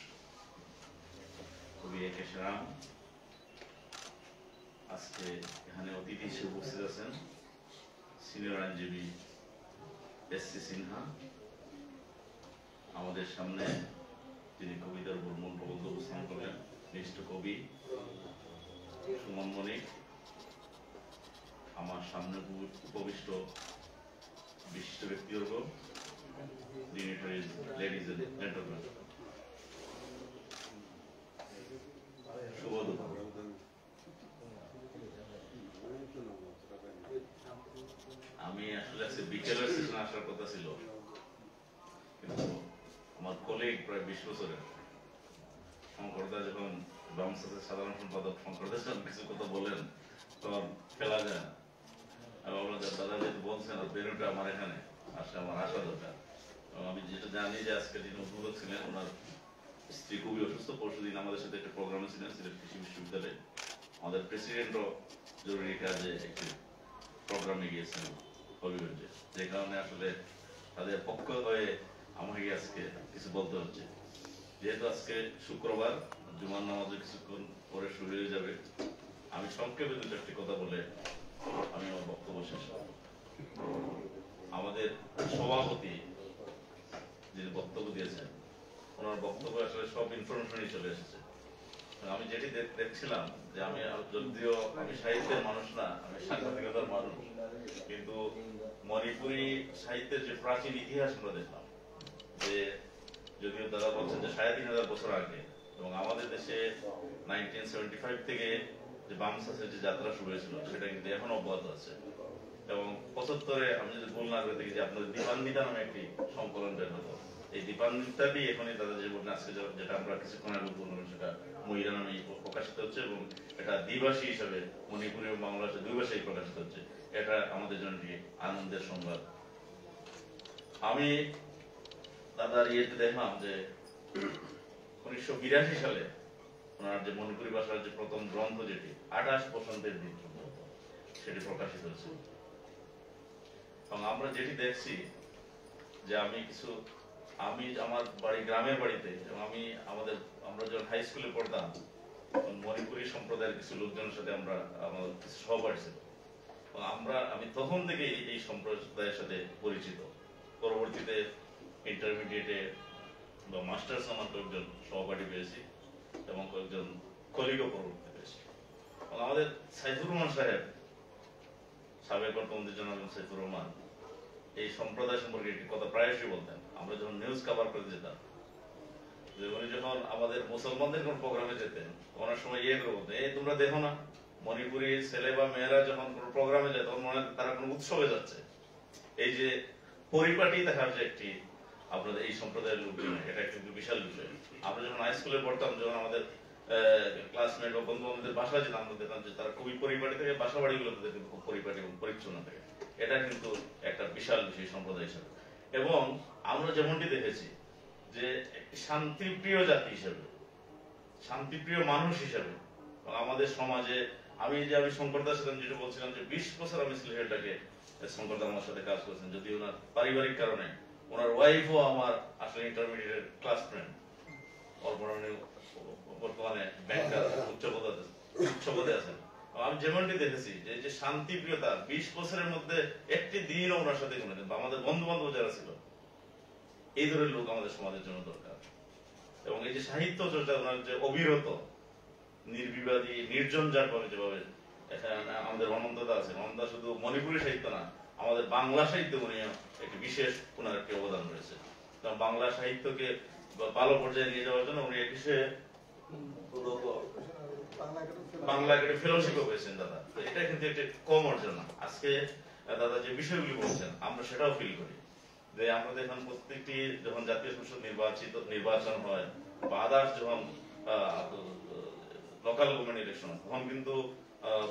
কবি একে সেরাম, আজকে এখানে অতিথি হিসেবে উপস্থিত আছেন সিনিয়র আইনজীবী এস.সি. সিনহা। আমাদের সামনে যিনি কবিতার উপর মূল প্রবন্ধ উপস্থাপন করলেন বিশিষ্ট কবি সুমন মণি, আমার সামনে উপবিষ্ট বিশিষ্ট ব্যক্তিবর্গ, ডিগনিটারিজ, লেডিজ এন্ড জেন্টলম্যান, শুভ দুপুর। আমি আসলে আজকে বিকেলের সেশনে আসার কথা ছিল, কিন্তু আমার কলিগ প্রায় 20 বছরের শঙ্করদা যখন বামসাসের সাধারণ সম্পাদক শঙ্করদা যখন কিছু কথা বলেন তখন ফেলা যায় না। এবং আপনাদের দাদা যেহেতু বলছেন বেরোটা আমার এখানে আসলে আমার আসা দরকার। এবং আমি যেটা জানি যে আজকে যিনি উদ্বোধক ছিলেন ওনার স্ত্রী খুবই অসুস্থ, পরশুদিন আমাদের সাথে একটা প্রোগ্রামে ছিলেন সিলেট কৃষি বিশ্ববিদ্যালয়ে। আমাদের প্রেসিডেন্টও জরুরি কাজে একটি প্রোগ্রামে গিয়েছেন হবিগঞ্জে, যে কারণে আসলে তাদের পক্ষ হয়ে আমাকে আজকে কিছু বলতে হচ্ছে। যেহেতু আজকে শুক্রবার, জুমার নামাজে কিছুক্ষণ পরে শুরু হয়ে যাবে, আমি সংক্ষেপে দু চারটি কথা বলে আমি আমার বক্তব্য শেষ করব। আমাদের সভাপতি যিনি বক্তব্য দিয়েছেন ওনার বক্তব্য আসলে সব ইনফরমেশনই চলে এসেছে। আমি যেটি দেখছিলাম যে আমি যদিও আমি সাহিত্যের মানুষ না, আমি সাংবাদিকতার মানুষ, কিন্তু মণিপুরি সাহিত্যের যে প্রাচীন ইতিহাস আমরা দেখলাম, যে যদিও দাদা বলছেন যে ৩,৫০০ বছর আগে, এবং আমাদের দেশে 1975 থেকে যে বামসাসের যে যাত্রা শুরু হয়েছিল সেটা কিন্তু এখন অব্যাহত আছে। এবং ৭৫-এ আমি যদি ভুল না করে দেখি যে আপনাদের দীপান্বিতা নামে একটি সংকলন বের হতো। এই দীপান্বিতাটি এখনই দাদা যে বললেন আজকে যেটা আমরা কিছুক্ষণ আগে বললাম সেটা মহিলা নামে প্রকাশিত হচ্ছে, এবং এটা দ্বিভাষী হিসাবে মণিপুরি এবং বাংলাদেশে দুই ভাষায় প্রকাশিত হচ্ছে। এটা আমাদের জন্য একটি আনন্দের সংবাদ। আমি দাদার ইয়েতে দেখলাম যে 1982 সালে ওনার যে মণিপুরি ভাষার যে প্রথম গ্রন্থ, যেটি 28 বসন্তের দিন সেটি প্রকাশিত হয়েছে। এবং আমরা যেটি দেখছি যে আমি আমার বাড়ি গ্রামের বাড়িতে, এবং আমরা যখন হাই স্কুলে পড়তাম মণিপুরি সম্প্রদায়ের কিছু লোকজনের সাথে আমাদের কিছু সহপাঠী ছিল, এবং আমি তখন থেকে এই সম্প্রদায়ের সাথে পরিচিত। পরবর্তীতে ইন্টারমিডিয়েটে বা মাস্টার্স আমার কয়েকজন সহপাঠী পেয়েছি এবং কয়েকজন কলিগও পরবর্তীতে পেয়েছি। এবং আমাদের সাইফুর রহমান সাহেব, সাবেক অর্থমন্ত্রী জনাব সাইফুর রহমান, এই সম্প্রদায় সম্পর্কে একটি কথা প্রায়শই বলতেন। আমরা যখন নিউজ কভার করে যেতাম, যে উনি যখন আমাদের মুসলমানদের কোন প্রোগ্রামে যেতেন, অনেক সময় করে বলতেন, এই তোমরা দেখো না মণিপুরি ছেলে বা মেয়েরা যখন কোন প্রোগ্রামে যায় তখন মনে হয় তারা কোন উৎসবে যাচ্ছে। এই যে পরিপাটি দেখার যে একটি আপনাদের এই সম্প্রদায়ের লোকজন, এটা কিন্তু বিশাল বিষয়। আমরা যখন হাই স্কুলে পড়তাম, যখন আমাদের ক্লাসমেট বা বন্ধু বান্ধবদের বাসা যেতাম, আমরা দেখতাম যে তারা খুবই পরিপাটি থেকে, বাসা বাড়িগুলো কিন্তু খুব পরিপাটি এবং পরিচ্ছন্ন থাকে। এটা কিন্তু একটা বিশাল বিষয় সম্প্রদায় হিসাবে। এবং আমরা যেমনটি দেখেছি যে একটি শান্তিপ্রিয় জাতি হিসেবে, শান্তিপ্রিয় মানুষ হিসেবে আমাদের সমাজে, আমি শঙ্করদার সাথে যেটা বলছিলাম যে 20 বছর আমি সিলেটটাকে শঙ্করদা আমার সাথে কাজ করেছেন, যদি ওনার পারিবারিক কারণে ওনার ওয়াইফও আমার আসলে ইন্টারমিডিয়েটের ক্লাস ফ্রেন্ড, বর্তমানে ব্যাংকার উচ্চ পদে আছেন। আমি যেমনটি দেখেছি যে শান্তিপ্রিয়তা 20 বছরের মধ্যে একটি দিন ওনার সাথে কোনোদিন, আমাদের বন্ধু বান্ধব যারা ছিল, এই ধরনের লোক আমাদের সমাজের জন্য দরকার। এবং এই যে সাহিত্য চর্চা ওনার যে অবিরত, নির্বিবাদী, নির্জন যার ভাবে যেভাবে এখানে আমাদের অনন্তদা আছে, অনন্তদা শুধু মণিপুরি সাহিত্য না, আমাদের বাংলা সাহিত্য উনিও একটি বিশেষ ওনার একটি অবদান রয়েছে। কারণ বাংলা সাহিত্যকে ভালো পর্যায়ে নিয়ে যাওয়ার জন্য উনি একুশে বাংলা একাডেমি ফেলোশিপও পেয়েছেন দাদা। তো এটা কিন্তু একটি কম অর্জন না। আজকে দাদা যে বিষয়গুলি বলছেন আমরা সেটাও ফিল করি, যে আমরা দেখুন প্রত্যেকটি যখন জাতীয় সংসদ নির্বাচন হয় বা আদার্স যখন লোকাল গভর্নমেন্ট ইলেকশন, তখন কিন্তু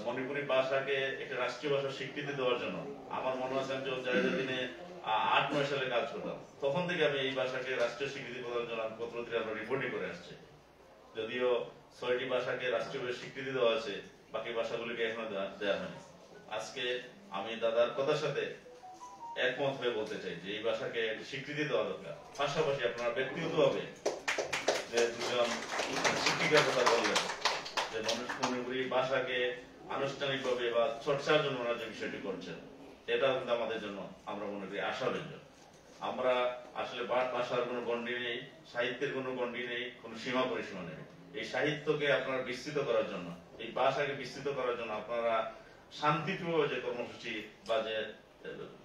মণিপুরি ভাষাকে একটা রাষ্ট্রীয় ভাষার স্বীকৃতি দেওয়ার জন্য আমার মনে আছে আমি যখন দিনে 8-9 সালে কাজ করতাম, তখন থেকে আমি এই ভাষাকে রাষ্ট্রীয় স্বীকৃতি প্রদানের জন্য পত্র আমরা রিপোর্টিং করে আসছি। যদিও 6টি ভাষাকে রাষ্ট্রীয় স্বীকৃতি দেওয়া আছে, বাকি ভাষাগুলিকে এখনো দেওয়া হয়নি। আজকে আমি দাদার কথার সাথে একমত হয়ে বলতে চাই যে এই ভাষাকে স্বীকৃতি দেওয়া দরকার। পাশাপাশি আপনারা ব্যক্তিগতভাবে যে দুজন শিক্ষিকার কথা বললেন, যে মণিপুরি ভাষাকে আনুষ্ঠানিকভাবে বা চর্চার জন্য ওনারা যে বিষয়টি করছেন, এটা কিন্তু আমাদের জন্য আমরা মনে করি আশাব্যঞ্জক। আমরা আসলে ভাষার কোনো গণ্ডি নেই, সাহিত্যের কোনো গণ্ডি নেই, কোনো সীমা পরিসীমা নেই। এই সাহিত্যকে আপনারা বিস্তৃত করার জন্য এই ভাষাকে বিস্তৃত করার জন্য আপনারা শান্তিপ্রিয় যে কর্মসূচি বা যে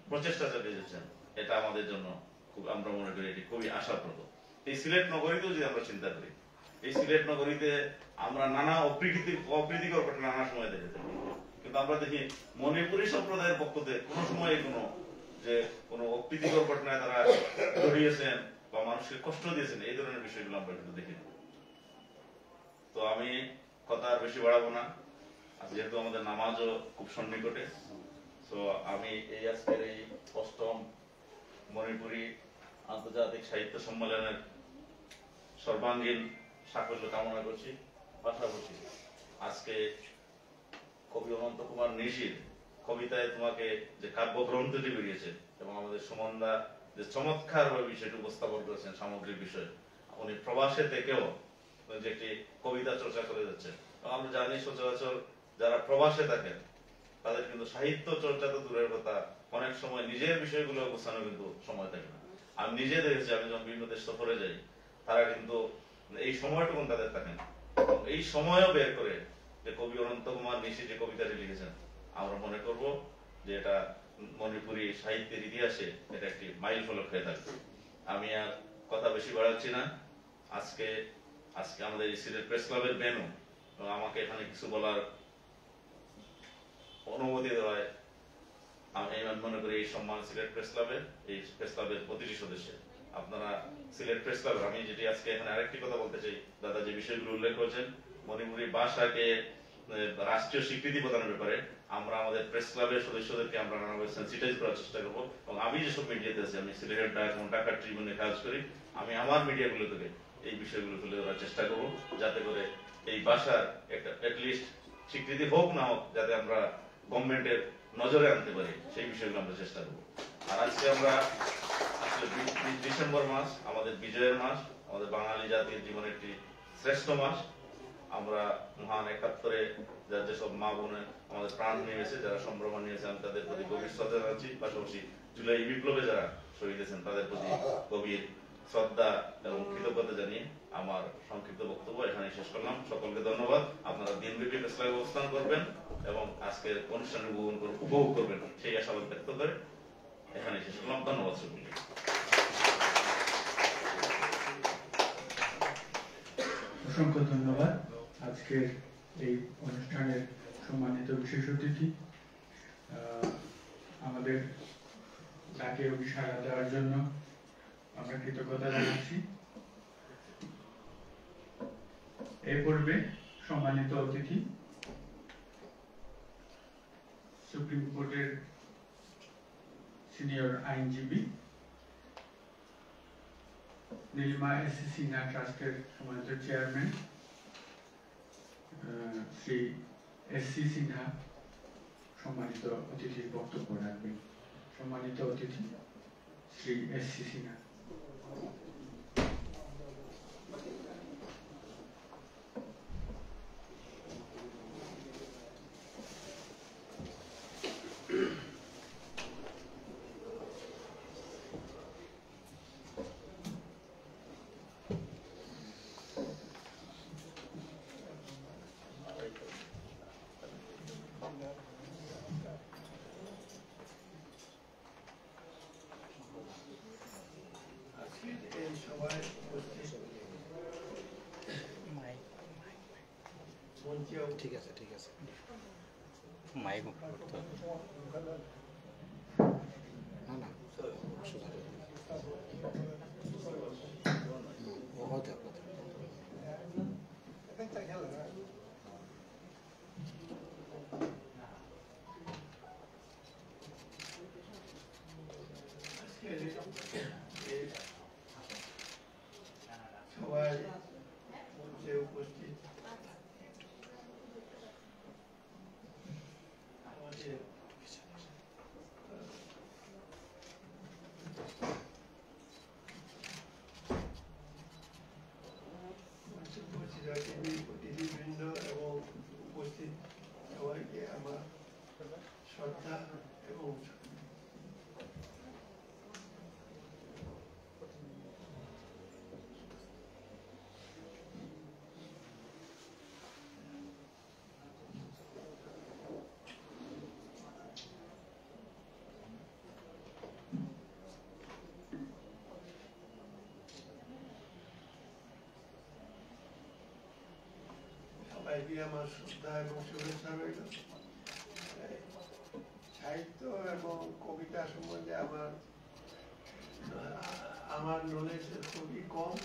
প্রচেষ্টা চালিয়ে যাচ্ছেন, এটা আমাদের জন্য খুব, আমরা মনে করি এটি খুবই আশাপ্রদ। এই সিলেট নগরীতেও যদি আমরা চিন্তা করি, এই সিলেট নগরীতে আমরা নানা অপ্রীতিকর ঘটনা নানা সময় দেখে থাকি, কিন্তু আমরা দেখি মণিপুরী সম্প্রদায়ের পক্ষ থেকে কোনো সময় কোনো অপ্রীতিকর ঘটনায় তারা জড়িয়েছেন বা মানুষকে কষ্ট দিয়েছেন, এই ধরনের বিষয়গুলো আমরা কিন্তু দেখি। তো আমি কথা আর বেশি বাড়াবো না, যেহেতু আমাদের নামাজও খুব সন্নিকটে। তো আমি এই আজকের এই 8ম মণিপুরী আন্তর্জাতিক সাহিত্য সম্মেলনের সর্বাঙ্গীন সাফল্য কামনা করছি। পাশাপাশি আজকে কবি অনন্ত কুমার নিশির কবিতায় তোমাকে যে কাব্যগ্রন্থটি বেরিয়েছে এবং আমাদের সুমনদা যে চমৎকার ভাবে বিষয়টি উপস্থাপন করেছেন সামগ্রিক বিষয়, উনি প্রবাসে থেকেও যে একটি কবিতা চর্চা করে যাচ্ছেন। এবং আমরা জানি সচরাচর যারা প্রবাসে থাকেন তাদের কিন্তু সাহিত্য চর্চা তো দূরের কথা, অনেক সময় নিজের বিষয়গুলো গোছানো কিন্তু সময় থাকে না। আমি নিজে দেখেছি, আমি যখন বিভিন্ন দেশ সফরে যাই, তারা কিন্তু এই সময়টুকু তাদের থাকে না। এই সময়ও বের করে যে কবি অনন্ত কুমার নিশি যে কবিতাটি লিখেছেন, আমরা মনে করব যে এটা মণিপুরী সাহিত্যের ইতিহাসে এটা একটি মাইল ফলক হয়ে থাকবে। আমি আর কথা বেশি বাড়াচ্ছি না। আজকে আমাদের এই সিলেট প্রেস ক্লাবের ভেন্যু, আমাকে এখানে কিছু বলার অনুমতি দেওয়ায় আমি মনে করি এই সম্মান সিলেট প্রেস ক্লাবের প্রতিটি সদস্যের। আপনারা সিলেট প্রেস ক্লাবের, আমি যেটি আজকে এখানে আরেকটি কথা বলতে চাই, দাদা যে বিষয়গুলো উল্লেখ করেছেন মণিপুরী ভাষাকে রাষ্ট্রীয় স্বীকৃতি প্রদানের ব্যাপারে, আমরা আমাদের প্রেস ক্লাবের সদস্যদেরকে আমরা নানাভাবে সেন্সিটাইজ করার চেষ্টা করবো। এবং আমি যেসব মিডিয়াতে আছি, আমি সিলেটের ডাক এবং ঢাকা ট্রিবিউনে কাজ করি, আমি আমার মিডিয়াগুলো থেকে এই বিষয়গুলো তুলে ধরার চেষ্টা করবো, যাতে করে এই ভাষার একটা অ্যাটলিস্ট স্বীকৃতি হোক না হোক, যাতে আমরা গভর্নমেন্টের নজরে আনতে পারি, সেই বিষয়গুলো আমরা চেষ্টা করবো। আর আজকে আমরা ডিসেম্বর মাস আমাদের বিজয়ের মাস, আমাদের বাঙালি জাতির জীবনের একটি শ্রেষ্ঠ মাস। আমরা মহান 71-এ যার যেসব মা বোনে আমাদের প্রাণ নিয়েছে, যারা সম্ভ্রমণ নিয়েছে, আমি তাদের প্রতি গভীর শ্রদ্ধা জানাচ্ছি। পাশাপাশি জুলাই বিপ্লবে যারা শহীদ হয়েছেন তাদের প্রতি গভীর শ্রদ্ধা এবং কৃতজ্ঞতা জানিয়ে আমার সংক্ষিপ্ত বক্তব্য এখানে শেষ করলাম। সকলকে ধন্যবাদ। আপনারা দিনব্যাপী প্রেস ক্লাবে অবস্থান করবেন এবং আজকের অনুষ্ঠানে উপভোগ করবেন, সেই আশাবাদ ব্যক্ত করে এখানে শেষ করলাম। ধন্যবাদ সকলকে। অসংখ্য ধন্যবাদ আজকের এই অনুষ্ঠানের সম্মানিত বিশেষ অতিথি, আমাদের ডাকে সাড়া দেওয়ার জন্য আমরা কৃতজ্ঞতা জানাচ্ছি। এই পর্বে সম্মানিত অতিথি সুপ্রিম কোর্টের সিনিয়র আইনজীবী নীলিমা এস.সি. সিনহা ট্রাস্টের সম্মানিত চেয়ারম্যান শ্রী এস.সি. সিনহা সম্মানিত অতিথির বক্তব্য রাখবেন। সম্মানিত অতিথি শ্রী এস.সি. সিনহা। ঠিক আছে, ঠিক আছে, মাইক করতে হবে। না না, সবাই উপস্থিত আমাদের প্রতিনিধিবৃন্দ এবং উপস্থিত সবাইকে আমার শ্রদ্ধা এবং সবাইকে আমার শ্রদ্ধা এবং শুভেচ্ছা রইল। সাহিত্য এবং কবিতা সম্বন্ধে আমার নলেজ খুবই কম।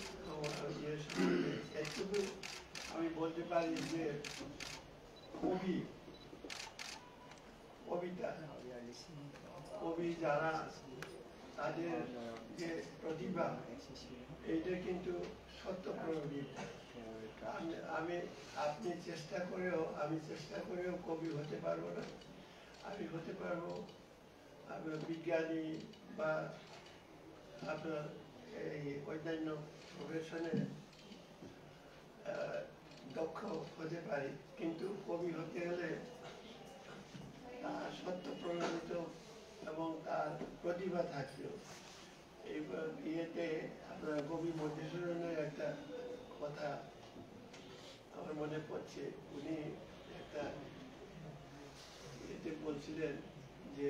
একটুকু আমি বলতে পারি যে কবি যারা তাদের যে প্রতিভা এইটা কিন্তু সত্য প্রয়োগী। আমি চেষ্টা করেও কবি হতে পারবো না। আমি হতে পারবো আপনার বিজ্ঞানী বা আপনার এই অন্যান্য প্রফেশনে দক্ষ হতে পারি, কিন্তু কবি হতে হলে তার সত্য প্রণোদিত এবং তার প্রতিভা থাকবে। এই ইয়েতে আপনার কবি মধুসূদনের একটা কথা আমার মনে পড়ছে। উনি একটা ইয়েতে বলছিলেন যে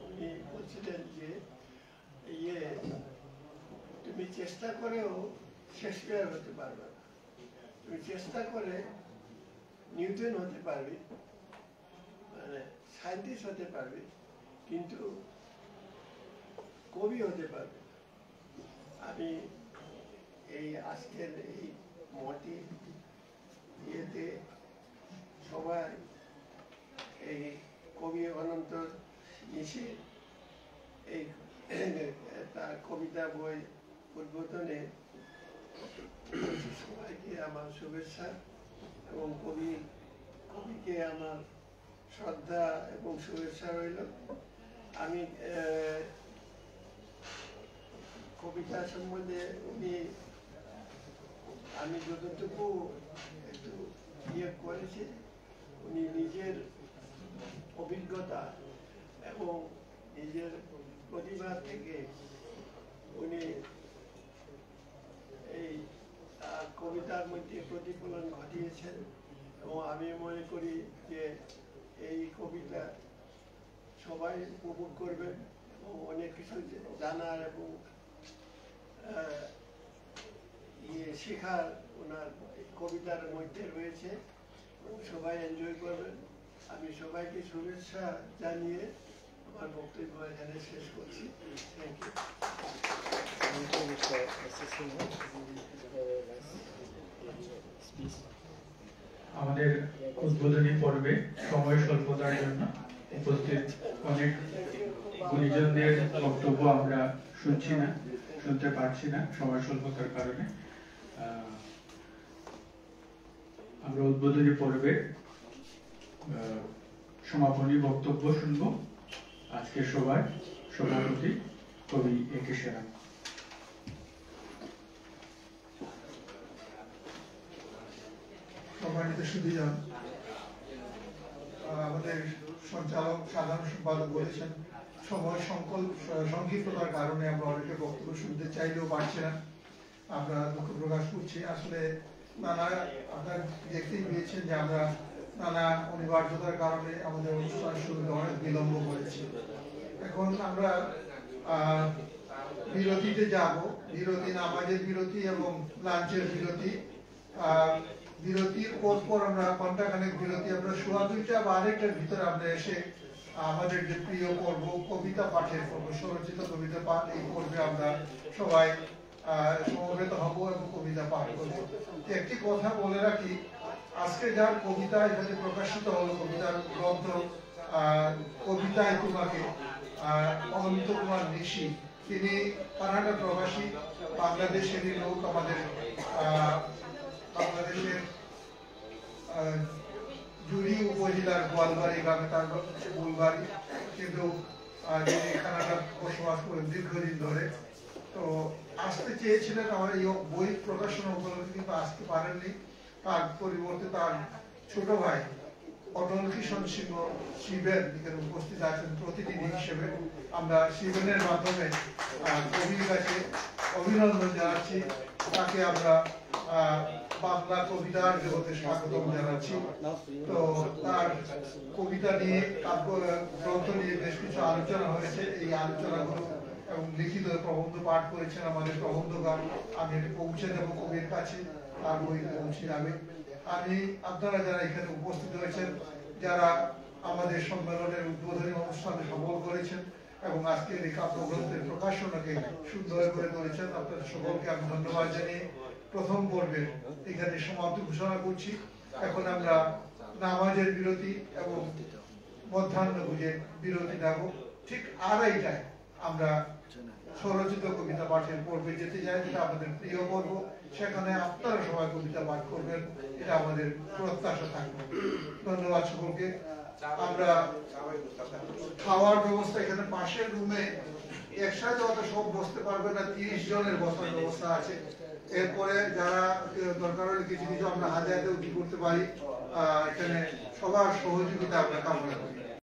উনি বলছিলেন যে তুমি চেষ্টা করেও শেক্সপিয়ার হতে পারবে না, তুমি চেষ্টা করে নিউটন হতে পারবে, মানে সায়েন্টিস্ট হতে পারবে, কিন্তু কবি হতে পারবে। আমি এই আজকের এই মঠে ইয়েতে সবাই এই কবি অনন্ত নিশি এই তার কবিতা বই উদ্বোধনে সবাইকে আমার শুভেচ্ছা এবং কবিকে আমার শ্রদ্ধা এবং শুভেচ্ছা রইল। আমি কবিতা সম্বন্ধে আমি যতটুকু একটু ইয়ে করেছি, উনি নিজের অভিজ্ঞতা এবং নিজের প্রতিভা থেকে উনি এই কবিতার মধ্যে প্রতিফলন ঘটিয়েছেন এবং আমি মনে করি যে এই কবিতা সবাই উপভোগ করবেন এবং অনেক কিছু জানার এবং শেখার ওনার কবিতার মধ্যে রয়েছে এবং সবাই এনজয় করবেন। আমি সবাইকে শুভেচ্ছা জানিয়ে আমার বক্তব্য এখানে শেষ করছি। Thank you. আমাদের উদ্বোধনী পর্বে সময় স্বল্পতার জন্য উপস্থিত অনেক গুণীজনদের বক্তব্য আমরা শুনতে পারছি না সময় স্বল্পতার কারণে। আমরা উদ্বোধনী পর্বে সমাপনী বক্তব্য শুনব। আজকে সভাপতি কবি একে সেরা। সম্মানিত সুধীজন, আমাদের সঞ্চালক সাধারণ সম্পাদক বলেছেন সময় সংক্ষিপ্ততার কারণে আমরা অনেকের বক্তব্য শুনতে চাইলেও পারছি না। আমরা দুঃখ প্রকাশ করছি। আসলে আপনারা দেখতেই পেয়েছেন যে আমরা নানা অনিবার্যতার কারণে আমাদের অনুষ্ঠান শুরুতে অনেক বিলম্ব করেছি। এখন আমরা বিরতিতে যাব। বিরতি, নামাজের বিরতি এবং লাঞ্চের বিরতি। বিরতির পর আমরা ঘন্টাখানেক বিরতি, আমরা 2:15 বা আরেকটার ভিতরে আমরা এসে আমাদের যে প্রিয় পর্ব কবিতা পাঠের পর্ব, স্বরচিত কবিতা পাঠ, এই পর্বে আমরা সবাই সমবেত হব এবং কবিতা পাঠ করব। একটি কথা বলে রাখি, আজকে যার কবিতা এখানে প্রকাশিত হলো, কবিতার গ্রন্থ কবিতায় তোমাকে, অনন্ত কুমার নিশি, তিনি কানাডা প্রবাসী, বাংলাদেশেরই লোক। আমাদের বাংলাদেশের জুড়ি উপজেলার গোয়ালবাড়ি গ্রামে তার মূল বাড়ি, কিন্তু তিনি কানাডা বসবাস করেন দীর্ঘদিন ধরে। তো আসতে চেয়েছিলেন আমার এই বই প্রকাশনা উপলক্ষে, কিন্তু আসতে পারেননি। তার পরিবর্তে তার ছোট ভাই অটল কিষণ সিংহ শিবেন এখানে উপস্থিত আছেন প্রতিনিধি হিসেবে। আমরা শিবেনের মাধ্যমে কবির কাছে অভিনন্দন জানাচ্ছি। তাকে আমরা বাংলা কবিতার জগতে স্বাগতম জানাচ্ছি। তো তার কবিতা নিয়ে, গ্রন্থ নিয়ে বেশ কিছু আলোচনা হয়েছে। এই আলোচনাগুলো এবং লিখিত প্রবন্ধ পাঠ করেছেন আমাদের প্রবন্ধকার। আমি এটা পৌঁছে দেবো কবির কাছে, তার বই পৌঁছে যাবে। আমি আপনারা যারা এখানে উপস্থিত হয়েছেন, যারা আমাদের সম্মেলনের উদ্বোধনী অনুষ্ঠানে সফল করেছেন এবং আজকের এই কাব্যগ্রন্থের প্রকাশনাকে সুন্দর করে তুলেছেন, আপনাদের সকলকে আমি ধন্যবাদ জানিয়ে প্রথম পর্বে এখানে সমাপ্তি ঘোষণা করছি। এখন আমরা নামাজের বিরতি এবং মধ্যাহ্ন ভোজের বিরতি নেব। ঠিক 2:30টায় আমরা স্বরচিত কবিতা পাঠের পর্বে যেতে যাই, যেটা আমাদের প্রিয় পর্ব। সেখানে আপনারা সবাই কবিতা পাঠ করবেন, এটা আমাদের প্রত্যাশা থাকবে। ধন্যবাদ সকলকে। আমরা খাওয়ার ব্যবস্থা এখানে পাশের রুমে একসাথে অত সব বসতে পারবে না, 30 জনের বসার ব্যবস্থা আছে। এরপরে যারা দরকার হলে কিছু কিছু আমরা হাতে হাতেও কি করতে পারি, এখানে সবার সহযোগিতা আমরা কামনা করি।